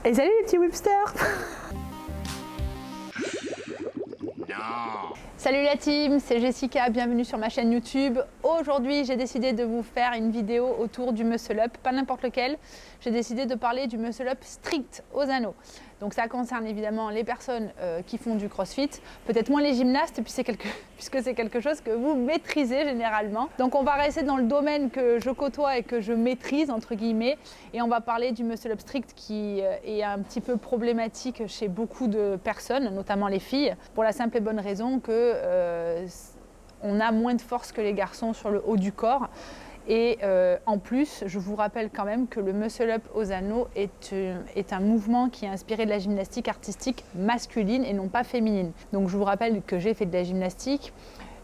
Et salut les petits whipsters. Salut la team, c'est Jessica, bienvenue sur ma chaîne YouTube. Aujourd'hui, j'ai décidé de vous faire une vidéo autour du muscle up, pas n'importe lequel. J'ai décidé de parler du muscle up strict aux anneaux. Donc ça concerne évidemment les personnes qui font du crossfit, peut-être moins les gymnastes puisque c'est quelque chose que vous maîtrisez généralement. Donc on va rester dans le domaine que je côtoie et que je maîtrise entre guillemets, et on va parler du muscle up strict qui est un petit peu problématique chez beaucoup de personnes, notamment les filles, pour la simple et bonne raison que on a moins de force que les garçons sur le haut du corps. Et en plus, je vous rappelle quand même que le muscle up aux anneaux est un mouvement qui est inspiré de la gymnastique artistique masculine et non pas féminine. Donc je vous rappelle que j'ai fait de la gymnastique.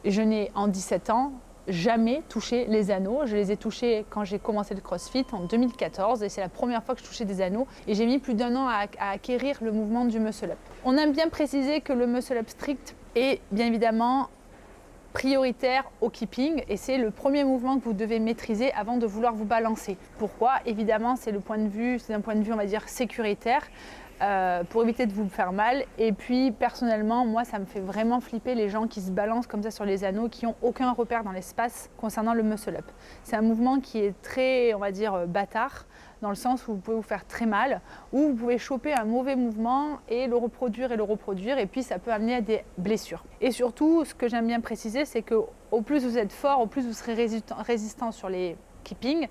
Je n'ai en 17 ans jamais touché les anneaux. Je les ai touchés quand j'ai commencé le crossfit en 2014 et c'est la première fois que je touchais des anneaux. Et j'ai mis plus d'1 an à acquérir le mouvement du muscle up. On aime bien préciser que le muscle up strict est bien évidemment prioritaire au keeping et c'est le premier mouvement que vous devez maîtriser avant de vouloir vous balancer. Pourquoi? Évidemment, c'est d'un point de vue, on va dire, sécuritaire, pour éviter de vous faire mal. Et puis personnellement, moi ça me fait vraiment flipper les gens qui se balancent comme ça sur les anneaux, qui n'ont aucun repère dans l'espace concernant le muscle up. C'est un mouvement qui est très, on va dire, bâtard, dans le sens où vous pouvez vous faire très mal, ou vous pouvez choper un mauvais mouvement et le reproduire, et puis ça peut amener à des blessures. Et surtout, ce que j'aime bien préciser, c'est que au plus vous êtes fort, au plus vous serez résistant sur les keeping.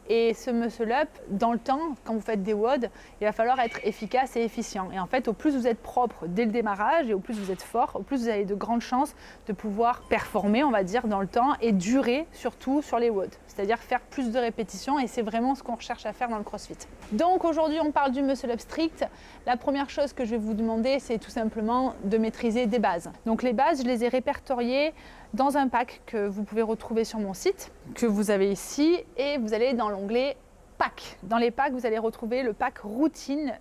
Et ce muscle up, dans le temps, quand vous faites des WOD, il va falloir être efficace et efficient. Et en fait, au plus vous êtes propre dès le démarrage et au plus vous êtes fort, au plus vous avez de grandes chances de pouvoir performer, on va dire, dans le temps et durer surtout sur les WOD. C'est-à-dire faire plus de répétitions et c'est vraiment ce qu'on recherche à faire dans le crossfit. Donc aujourd'hui, on parle du muscle up strict. La première chose que je vais vous demander, c'est tout simplement de maîtriser des bases. Donc les bases, je les ai répertoriées dans un pack que vous pouvez retrouver sur mon site, que vous avez ici, et vous allez dans l'onglet pack. Dans les packs, vous allez retrouver le pack routine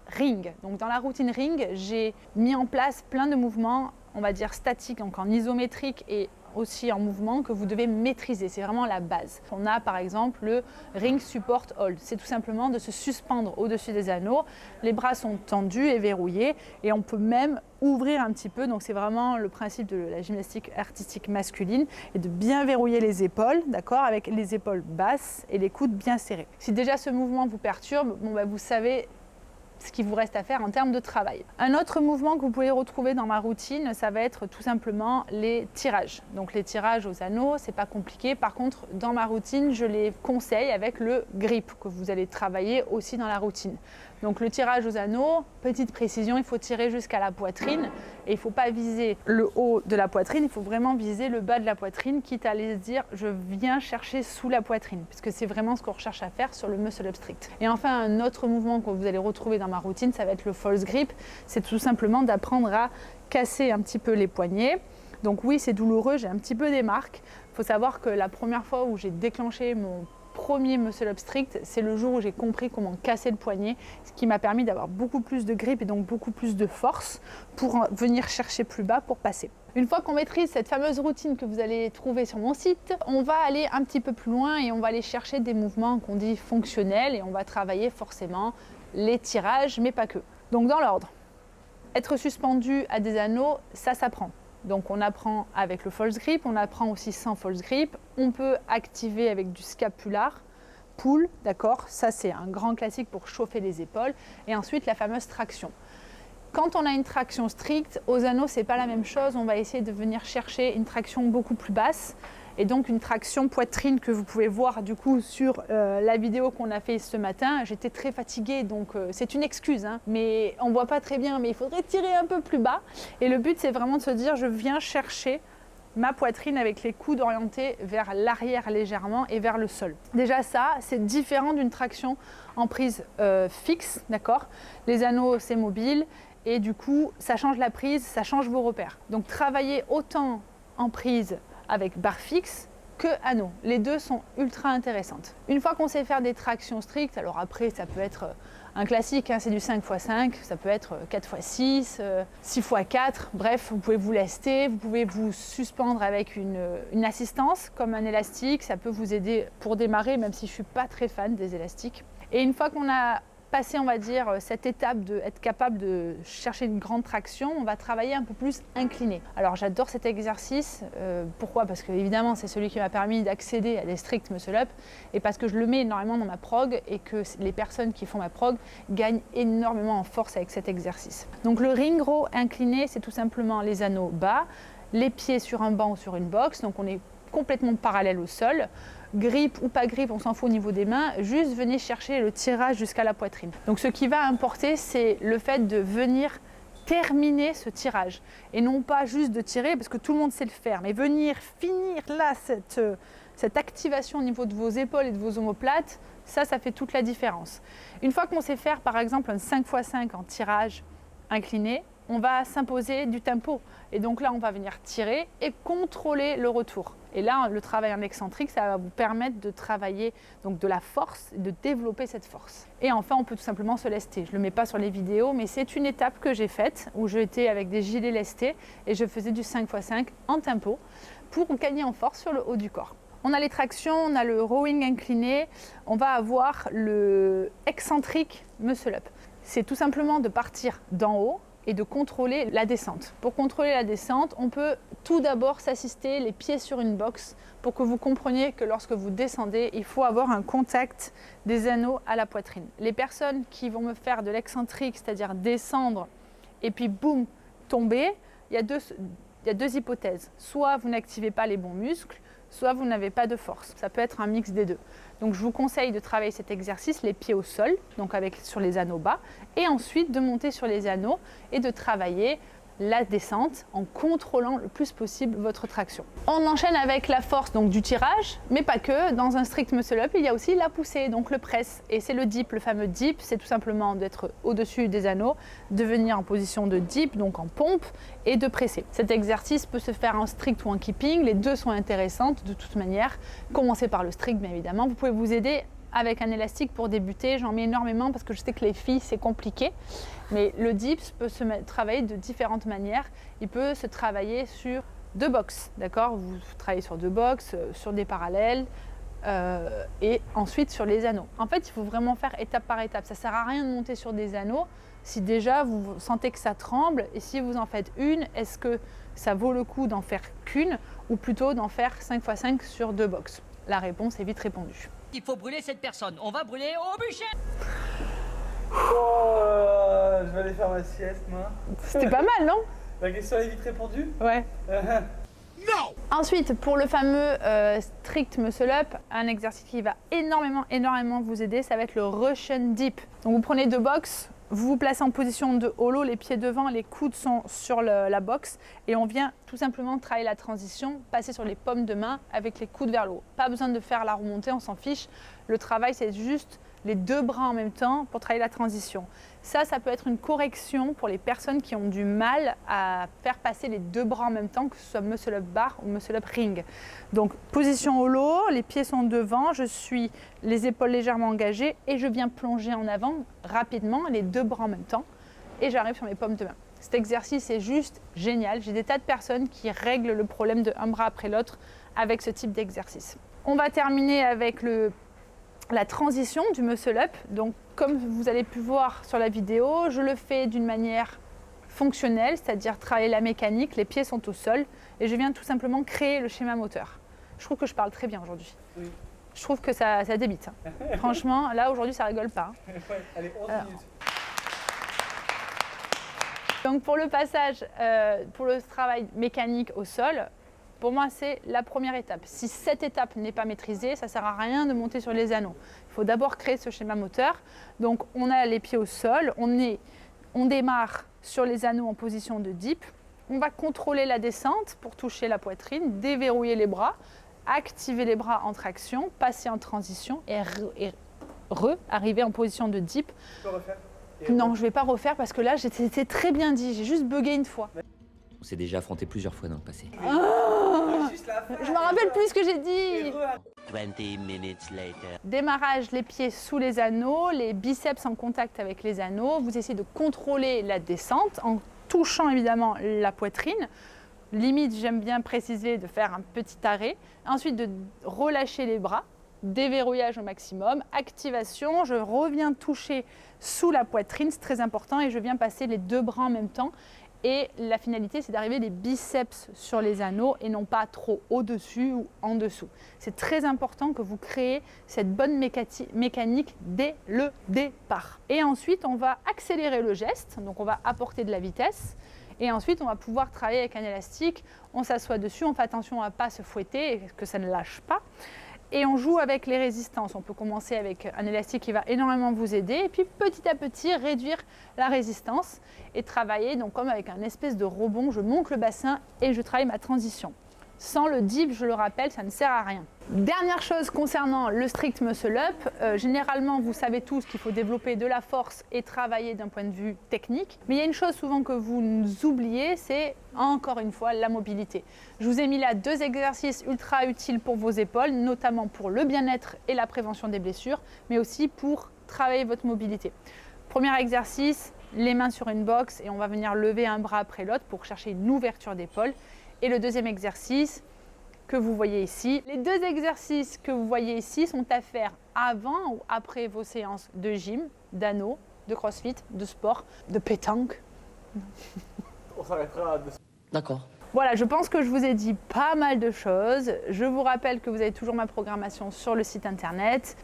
ring. Donc dans la routine ring, j'ai mis en place plein de mouvements, on va dire statiques, donc en isométrique et aussi en mouvement, que vous devez maîtriser. C'est vraiment la base. On a par exemple le ring support hold. C'est tout simplement de se suspendre au-dessus des anneaux. Les bras sont tendus et verrouillés et on peut même ouvrir un petit peu. Donc c'est vraiment le principe de la gymnastique artistique masculine, et de bien verrouiller les épaules, d'accord, avec les épaules basses et les coudes bien serrés. Si déjà ce mouvement vous perturbe, vous savez ce qu'il vous reste à faire en termes de travail. Un autre mouvement que vous pouvez retrouver dans ma routine, ça va être tout simplement les tirages. Donc les tirages aux anneaux, c'est pas compliqué. Par contre, dans ma routine, je les conseille avec le grip que vous allez travailler aussi dans la routine. Donc le tirage aux anneaux, petite précision, il faut tirer jusqu'à la poitrine et il ne faut pas viser le haut de la poitrine, il faut vraiment viser le bas de la poitrine, quitte à aller se dire je viens chercher sous la poitrine, puisque c'est vraiment ce qu'on recherche à faire sur le muscle up strict. Et enfin, un autre mouvement que vous allez retrouver dans ma routine, ça va être le false grip. C'est tout simplement d'apprendre à casser un petit peu les poignets. Donc oui, c'est douloureux, j'ai un petit peu des marques. Il faut savoir que la première fois où j'ai déclenché mon premier muscle up strict, c'est le jour où j'ai compris comment casser le poignet, ce qui m'a permis d'avoir beaucoup plus de grip et donc beaucoup plus de force pour venir chercher plus bas pour passer. Une fois qu'on maîtrise cette fameuse routine que vous allez trouver sur mon site, on va aller un petit peu plus loin et on va aller chercher des mouvements qu'on dit fonctionnels, et on va travailler forcément les tirages, mais pas que. Donc dans l'ordre, être suspendu à des anneaux, ça s'apprend. Donc on apprend avec le false grip, on apprend aussi sans false grip. On peut activer avec du scapular, pull, d'accord, ça c'est un grand classique pour chauffer les épaules. Et ensuite la fameuse traction. Quand on a une traction stricte, aux anneaux c'est pas la même chose, on va essayer de venir chercher une traction beaucoup plus basse. Et donc une traction poitrine que vous pouvez voir du coup sur la vidéo qu'on a fait ce matin. J'étais très fatiguée, donc c'est une excuse, hein, mais on voit pas très bien, mais il faudrait tirer un peu plus bas. Et le but c'est vraiment de se dire je viens chercher ma poitrine avec les coudes orientés vers l'arrière légèrement et vers le sol. Déjà ça, c'est différent d'une traction en prise fixe, d'accord. Les anneaux c'est mobile et du coup ça change la prise, ça change vos repères. Donc travaillez autant en prise avec barre fixe que anneaux. Les deux sont ultra intéressantes. Une fois qu'on sait faire des tractions strictes, alors après ça peut être un classique, hein, c'est du 5x5, ça peut être 4x6, 6x4, bref, vous pouvez vous lester, vous pouvez vous suspendre avec une assistance comme un élastique, ça peut vous aider pour démarrer, même si je ne suis pas très fan des élastiques. Et une fois qu'on a passer, on va dire, cette étape d'être capable de chercher une grande traction, on va travailler un peu plus incliné. Alors j'adore cet exercice. Pourquoi? Parce que évidemment c'est celui qui m'a permis d'accéder à des stricts muscle up et parce que je le mets énormément dans ma prog et que les personnes qui font ma prog gagnent énormément en force avec cet exercice. Donc le ring row incliné, c'est tout simplement les anneaux bas, les pieds sur un banc ou sur une box, donc on est complètement parallèle au sol. Grip ou pas grip, on s'en fout au niveau des mains, juste venez chercher le tirage jusqu'à la poitrine. Donc ce qui va importer, c'est le fait de venir terminer ce tirage et non pas juste de tirer parce que tout le monde sait le faire, mais venir finir là cette activation au niveau de vos épaules et de vos omoplates, ça fait toute la différence. Une fois qu'on sait faire par exemple un 5x5 en tirage incliné, on va s'imposer du tempo et donc là on va venir tirer et contrôler le retour. Et là, le travail en excentrique, ça va vous permettre de travailler donc de la force, de développer cette force. Et enfin, on peut tout simplement se lester. Je ne le mets pas sur les vidéos, mais c'est une étape que j'ai faite où j'étais avec des gilets lestés et je faisais du 5x5 en tempo pour gagner en force sur le haut du corps. On a les tractions, on a le rowing incliné, on va avoir le excentrique muscle up. C'est tout simplement de partir d'en haut et de contrôler la descente. Pour contrôler la descente, on peut tout d'abord s'assister les pieds sur une box pour que vous compreniez que lorsque vous descendez, il faut avoir un contact des anneaux à la poitrine. Les personnes qui vont me faire de l'excentrique, c'est-à-dire descendre et puis boum, tomber, il y a deux hypothèses. Soit vous n'activez pas les bons muscles, soit vous n'avez pas de force. Ça peut être un mix des deux. Donc je vous conseille de travailler cet exercice, les pieds au sol, donc sur les anneaux bas, et ensuite de monter sur les anneaux et de travailler la descente en contrôlant le plus possible votre traction. On enchaîne avec la force donc du tirage, mais pas que. Dans un strict muscle up, il y a aussi la poussée, donc le press. Et c'est le dip, le fameux dip, c'est tout simplement d'être au-dessus des anneaux, de venir en position de dip, donc en pompe, et de presser. Cet exercice peut se faire en strict ou en keeping, les deux sont intéressantes de toute manière. Commencez par le strict, bien évidemment. Vous pouvez vous aider avec un élastique pour débuter, j'en mets énormément parce que je sais que les filles c'est compliqué, mais le dips peut se travailler de différentes manières. Il peut se travailler sur deux box, d'accord? Vous travaillez sur deux box, sur des parallèles et ensuite sur les anneaux. En fait, il faut vraiment faire étape par étape. Ça sert à rien de monter sur des anneaux si déjà vous sentez que ça tremble et si vous en faites une, est-ce que ça vaut le coup d'en faire qu'une ou plutôt d'en faire 5x5 sur deux box? La réponse est vite répondue. Il faut brûler cette personne. On va brûler au bûcher. Oh, je vais aller faire ma sieste, moi. C'était pas mal, non? La question est vite répondue. Ouais. Non. Ensuite, pour le fameux strict muscle up, un exercice qui va énormément vous aider, ça va être le Russian dip. Donc vous prenez deux box, vous vous placez en position de holo, les pieds devant, les coudes sont sur la box et on vient tout simplement travailler la transition, passer sur les paumes de main avec les coudes vers le haut. Pas besoin de faire la remontée, on s'en fiche. Le travail, c'est juste les deux bras en même temps pour travailler la transition. Ça peut être une correction pour les personnes qui ont du mal à faire passer les deux bras en même temps, que ce soit muscle up bar ou muscle up ring. Donc position holo, les pieds sont devant, je suis les épaules légèrement engagées et je viens plonger en avant rapidement, les deux bras en même temps et j'arrive sur mes paumes de main. Cet exercice est juste génial. J'ai des tas de personnes qui règlent le problème de un bras après l'autre avec ce type d'exercice. On va terminer avec la transition du muscle up. Donc comme vous avez pu voir sur la vidéo, je le fais d'une manière fonctionnelle, c'est-à-dire travailler la mécanique, les pieds sont au sol et je viens tout simplement créer le schéma moteur. Je trouve que je parle très bien aujourd'hui. Oui. Je trouve que ça débite. Franchement, là aujourd'hui ça rigole pas. Ouais, allez, 11 minutes. Donc pour le passage, pour le travail mécanique au sol, pour moi, c'est la première étape. Si cette étape n'est pas maîtrisée, ça ne sert à rien de monter sur les anneaux. Il faut d'abord créer ce schéma moteur. Donc, on a les pieds au sol, on démarre sur les anneaux en position de dip. On va contrôler la descente pour toucher la poitrine, déverrouiller les bras, activer les bras en traction, passer en transition et arriver en position de dip. Tu peux refaire? Non, je ne vais pas refaire parce que là, c'était très bien dit. J'ai juste bugué une fois. On s'est déjà affronté plusieurs fois dans le passé. Je me rappelle plus ce que j'ai dit. 20 minutes later. Démarrage, les pieds sous les anneaux, les biceps en contact avec les anneaux. Vous essayez de contrôler la descente en touchant évidemment la poitrine. Limite, j'aime bien préciser de faire un petit arrêt. Ensuite, de relâcher les bras déverrouillage au maximum, activation, je reviens toucher sous la poitrine, c'est très important, et je viens passer les deux bras en même temps. Et la finalité, c'est d'arriver les biceps sur les anneaux et non pas trop au-dessus ou en dessous. C'est très important que vous créez cette bonne mécanique dès le départ. Et ensuite, on va accélérer le geste, donc on va apporter de la vitesse. Et ensuite, on va pouvoir travailler avec un élastique. On s'assoit dessus, on fait attention à ne pas se fouetter et que ça ne lâche pas. Et on joue avec les résistances. On peut commencer avec un élastique qui va énormément vous aider et puis petit à petit réduire la résistance et travailler donc comme avec un espèce de rebond. Je monte le bassin et je travaille ma transition. Sans le dip, je le rappelle, ça ne sert à rien. Dernière chose concernant le strict muscle up, généralement vous savez tous qu'il faut développer de la force et travailler d'un point de vue technique. Mais il y a une chose souvent que vous oubliez, c'est encore une fois la mobilité. Je vous ai mis là 2 exercices ultra utiles pour vos épaules, notamment pour le bien-être et la prévention des blessures, mais aussi pour travailler votre mobilité. Premier exercice, les mains sur une box et on va venir lever un bras après l'autre pour chercher une ouverture d'épaule. Et le deuxième exercice que vous voyez ici. Les 2 exercices que vous voyez ici sont à faire avant ou après vos séances de gym, d'anneaux, de crossfit, de sport, de pétanque. On s'arrêtera de... D'accord. Voilà, je pense que je vous ai dit pas mal de choses. Je vous rappelle que vous avez toujours ma programmation sur le site internet.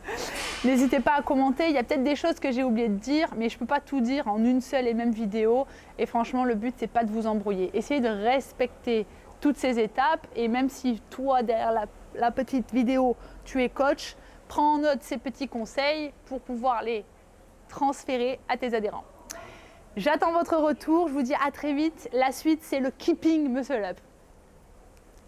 N'hésitez pas à commenter, il y a peut-être des choses que j'ai oublié de dire, mais je ne peux pas tout dire en une seule et même vidéo. Et franchement, le but, c'est pas de vous embrouiller. Essayez de respecter toutes ces étapes et même si toi, derrière la petite vidéo, tu es coach, prends en note ces petits conseils pour pouvoir les transférer à tes adhérents. J'attends votre retour, je vous dis à très vite. La suite, c'est le keeping muscle up.